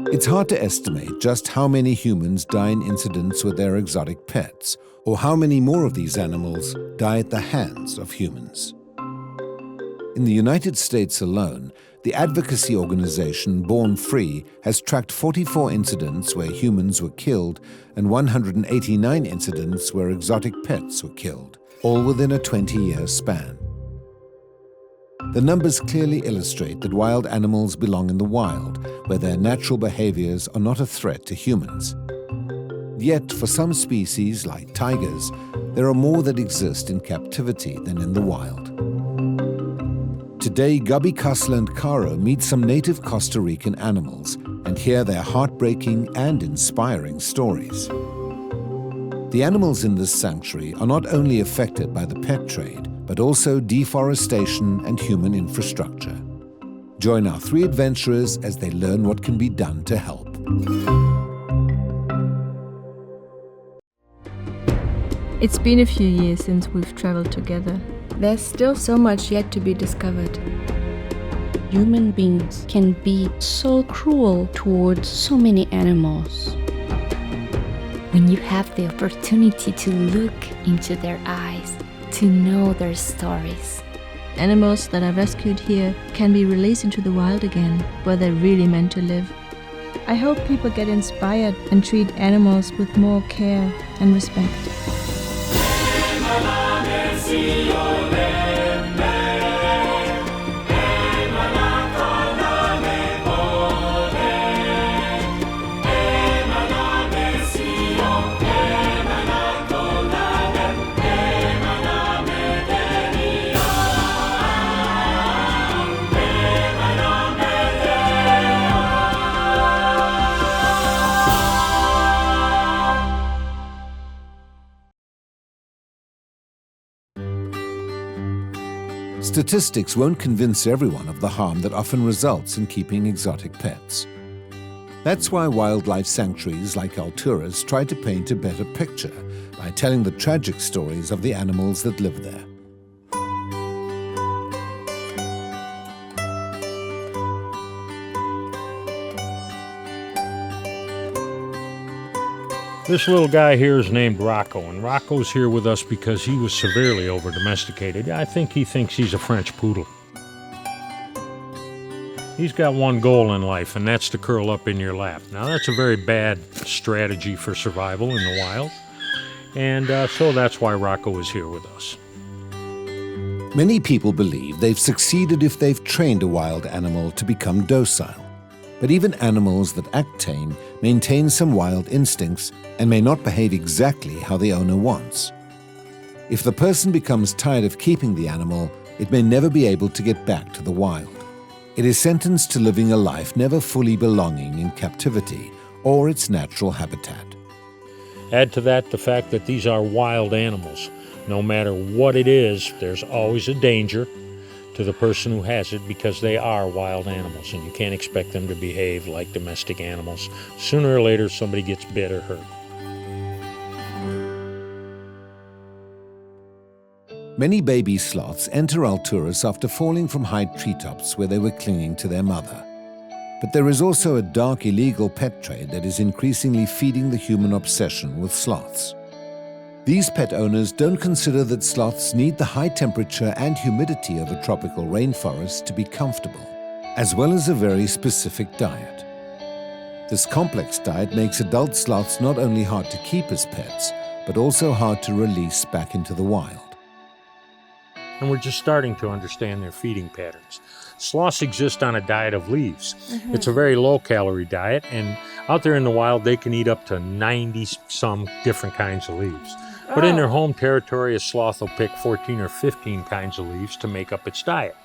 It's hard to estimate just how many humans die in incidents with their exotic pets, or how many more of these animals die at the hands of humans. In the United States alone, the advocacy organization Born Free has tracked 44 incidents where humans were killed and 189 incidents where exotic pets were killed, all within a 20-year span. The numbers clearly illustrate that wild animals belong in the wild, where their natural behaviors are not a threat to humans. Yet, for some species, like tigers, there are more that exist in captivity than in the wild. Today, Gabi Castle and Caro meet some native Costa Rican animals and hear their heartbreaking and inspiring stories. The animals in this sanctuary are not only affected by the pet trade, but also deforestation and human infrastructure. Join our three adventurers as they learn what can be done to help. It's been a few years since we've traveled together. There's still so much yet to be discovered. Human beings can be so cruel towards so many animals. When you have the opportunity to look into their eyes, to know their stories. Animals that are rescued here can be released into the wild again, where they're really meant to live. I hope people get inspired and treat animals with more care and respect. Statistics won't convince everyone of the harm that often results in keeping exotic pets. That's why wildlife sanctuaries like Altura's try to paint a better picture by telling the tragic stories of the animals that live there. This little guy here is named Rocco, and Rocco's here with us because he was severely over-domesticated. I think he thinks he's a French poodle. He's got one goal in life, and that's to curl up in your lap. Now, that's a very bad strategy for survival in the wild, and so that's why Rocco is here with us. Many people believe they've succeeded if they've trained a wild animal to become docile. But even animals that act tame maintain some wild instincts and may not behave exactly how the owner wants. If the person becomes tired of keeping the animal, it may never be able to get back to the wild. It is sentenced to living a life never fully belonging in captivity or its natural habitat. Add to that the fact that these are wild animals. No matter what it is, there's always a danger to the person who has it because they are wild animals and you can't expect them to behave like domestic animals. Sooner or later, somebody gets bit or hurt. Many baby sloths enter Alturas after falling from high treetops where they were clinging to their mother. But there is also a dark illegal pet trade that is increasingly feeding the human obsession with sloths. These pet owners don't consider that sloths need the high temperature and humidity of a tropical rainforest to be comfortable, as well as a very specific diet. This complex diet makes adult sloths not only hard to keep as pets, but also hard to release back into the wild. And we're just starting to understand their feeding patterns. Sloths exist on a diet of leaves. It's a very low-calorie diet, and out there in the wild, they can eat up to 90-some different kinds of leaves. But in their home territory, a sloth will pick 14 or 15 kinds of leaves to make up its diet.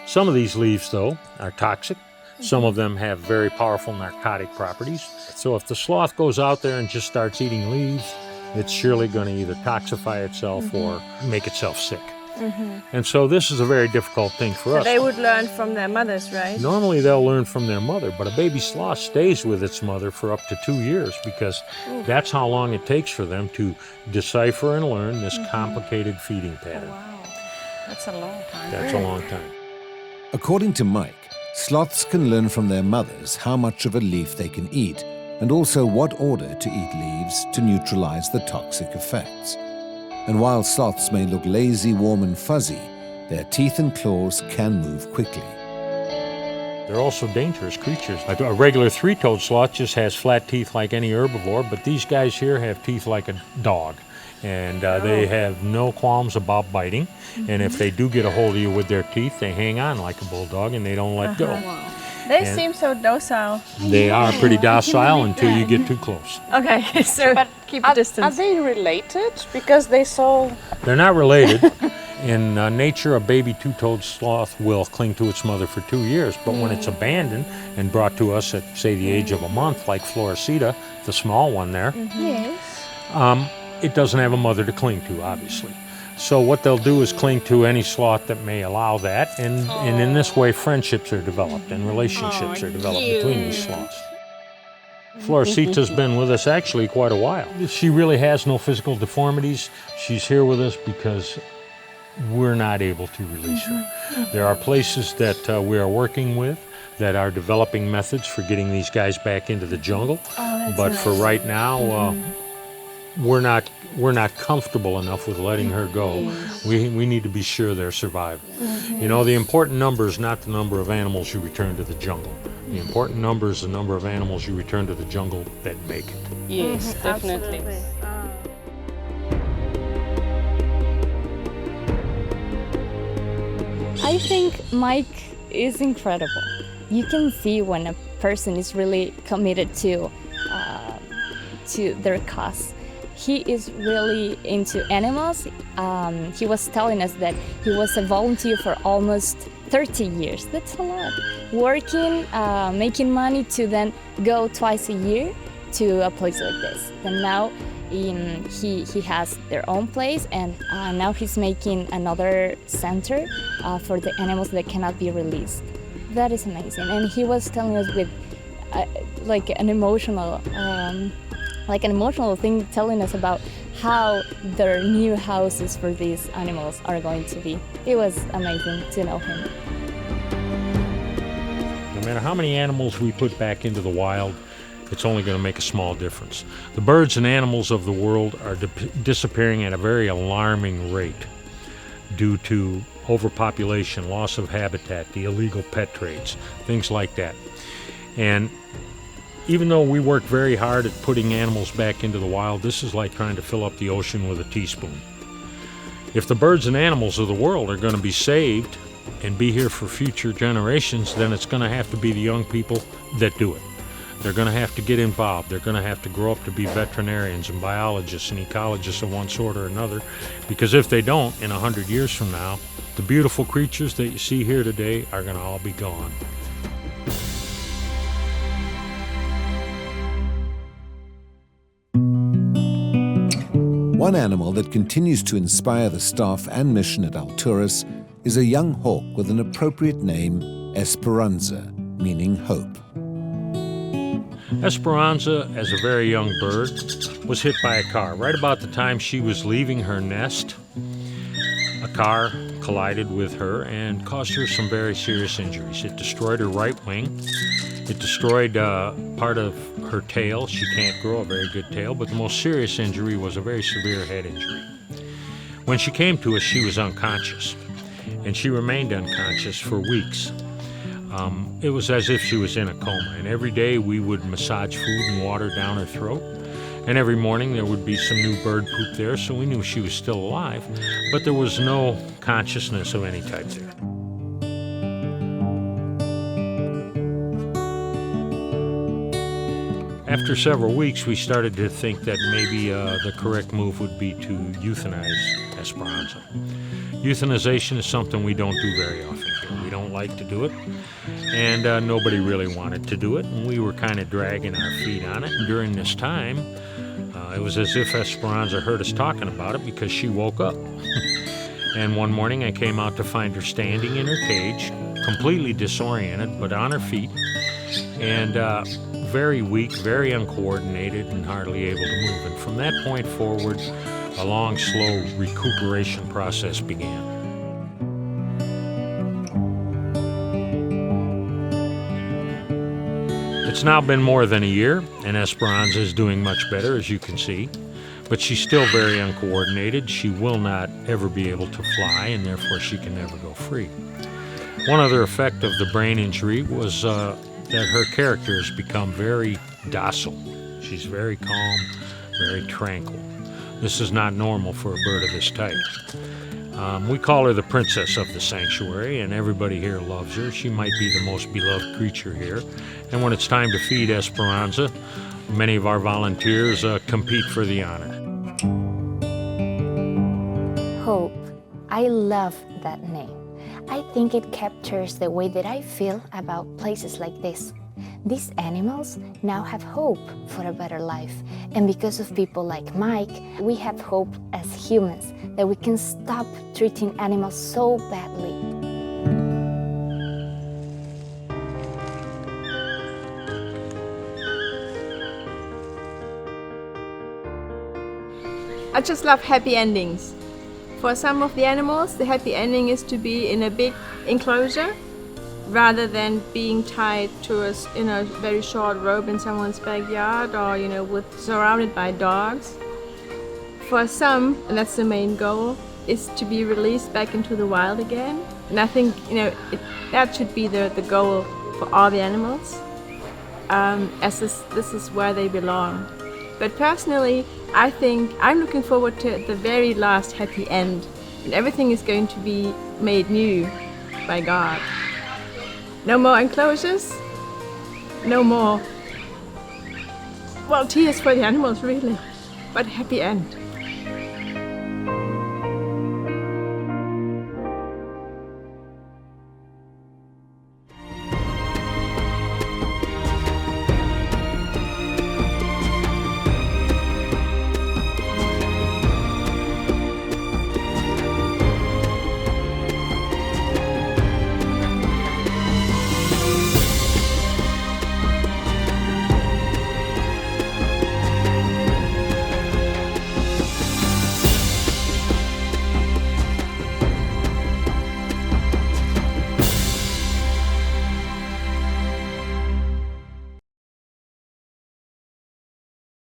Some of these leaves, though, are toxic. Some of them have very powerful narcotic properties. So if the sloth goes out there and just starts eating leaves, it's surely going to either toxify itself or make itself sick. And so this is a very difficult thing for us. They would learn from their mothers, right? Normally they'll learn from their mother, but a baby sloth stays with its mother for up to 2 years because that's how long it takes for them to decipher and learn this complicated feeding pattern. Wow, that's a long time. That's a long time. According to Mike, Sloths can learn from their mothers how much of a leaf they can eat, and also what order to eat leaves to neutralize the toxic effects. And while sloths may look lazy, warm, and fuzzy, their teeth and claws can move quickly. They're also dangerous creatures. A regular three-toed sloth just has flat teeth like any herbivore, but these guys here have teeth like a dog. And they have no qualms about biting. And if they do get a hold of you with their teeth, they hang on like a bulldog and they don't let go. They seem so docile. They are pretty docile until you get too close. Okay, so but keep a distance. Are they related? Because they saw... They're not related. In nature, a baby two-toed sloth will cling to its mother for 2 years, but when it's abandoned and brought to us at, say, the age of a month, like Floricita, the small one there, it doesn't have a mother to cling to, obviously. So what they'll do is cling to any sloth that may allow that, and in this way, friendships are developed and relationships are developed between these sloths. Floricita's been with us actually quite a while. She really has no physical deformities. She's here with us because we're not able to release her. There are places that we are working with that are developing methods for getting these guys back into the jungle. But for right now, we're not comfortable enough with letting her go. We need to be sure they're surviving. You know, the important number is not the number of animals you return to the jungle. The important number is the number of animals you return to the jungle that make it. Yes, definitely. I think Mike is incredible. You can see when a person is really committed to their cause. He is really into animals. He was telling us that he was a volunteer for almost 30 years. That's a lot. Working, making money to then go twice a year to a place like this. And now he has their own place, and now he's making another center for the animals that cannot be released. That is amazing. And he was telling us with like an emotional thing, telling us about how their new houses for these animals are going to be. It was amazing to know him. No matter how many animals we put back into the wild, it's only going to make a small difference. The birds and animals of the world are disappearing at a very alarming rate due to overpopulation, loss of habitat, the illegal pet trades, things like that. And even though we work very hard at putting animals back into the wild, this is like trying to fill up the ocean with a teaspoon. If the birds and animals of the world are going to be saved and be here for future generations, then it's going to have to be the young people that do it. They're going to have to get involved. They're going to have to grow up to be veterinarians and biologists and ecologists of one sort or another, because if they don't, in 100 years from now, the beautiful creatures that you see here today are going to all be gone. One animal that continues to inspire the staff and mission at Alturas is a young hawk with an appropriate name, Esperanza, meaning hope. Esperanza, as a very young bird, was hit by a car. Right about the time she was leaving her nest, a car collided with her and caused her some very serious injuries. It destroyed her right wing. It destroyed part of her tail. She can't grow a very good tail, but the most serious injury was a very severe head injury. When she came to us, she was unconscious, and she remained unconscious for weeks. It was as if she was in a coma, and every day we would massage food and water down her throat, and every morning there would be some new bird poop there, so we knew she was still alive, but there was no consciousness of any type there. After several weeks, we started to think that maybe the correct move would be to euthanize Esperanza. Euthanization is something we don't do very often here. We don't like to do it, and nobody really wanted to do it, and we were kind of dragging our feet on it. And during this time, it was as if Esperanza heard us talking about it, because she woke up. And one morning I came out to find her standing in her cage, completely disoriented, but on her feet, and very weak, very uncoordinated, and hardly able to move. And from that point forward, a long, slow recuperation process began. It's now been more than a year, and Esperanza is doing much better, as you can see. But she's still very uncoordinated. She will not ever be able to fly, and therefore she can never go free. One other effect of the brain injury was that her character has become very docile. She's very calm, very tranquil. This is not normal for a bird of this type. We call her the princess of the sanctuary, and everybody here loves her. She might be the most beloved creature here. And when it's time to feed Esperanza, many of our volunteers compete for the honor. Hope. I love that name. I think it captures the way that I feel about places like this. These animals now have hope for a better life. And because of people like Mike, we have hope as humans that we can stop treating animals so badly. I just love happy endings. For some of the animals, the happy ending is to be in a big enclosure rather than being tied to us in a very short rope in someone's backyard or, surrounded by dogs. For some, and that's the main goal, is to be released back into the wild again. And I think, that should be the goal for all the animals, as this is where they belong. But personally, I think I'm looking forward to the very last happy end, when everything is going to be made new by God. No more enclosures, no more, tears for the animals really, but happy end.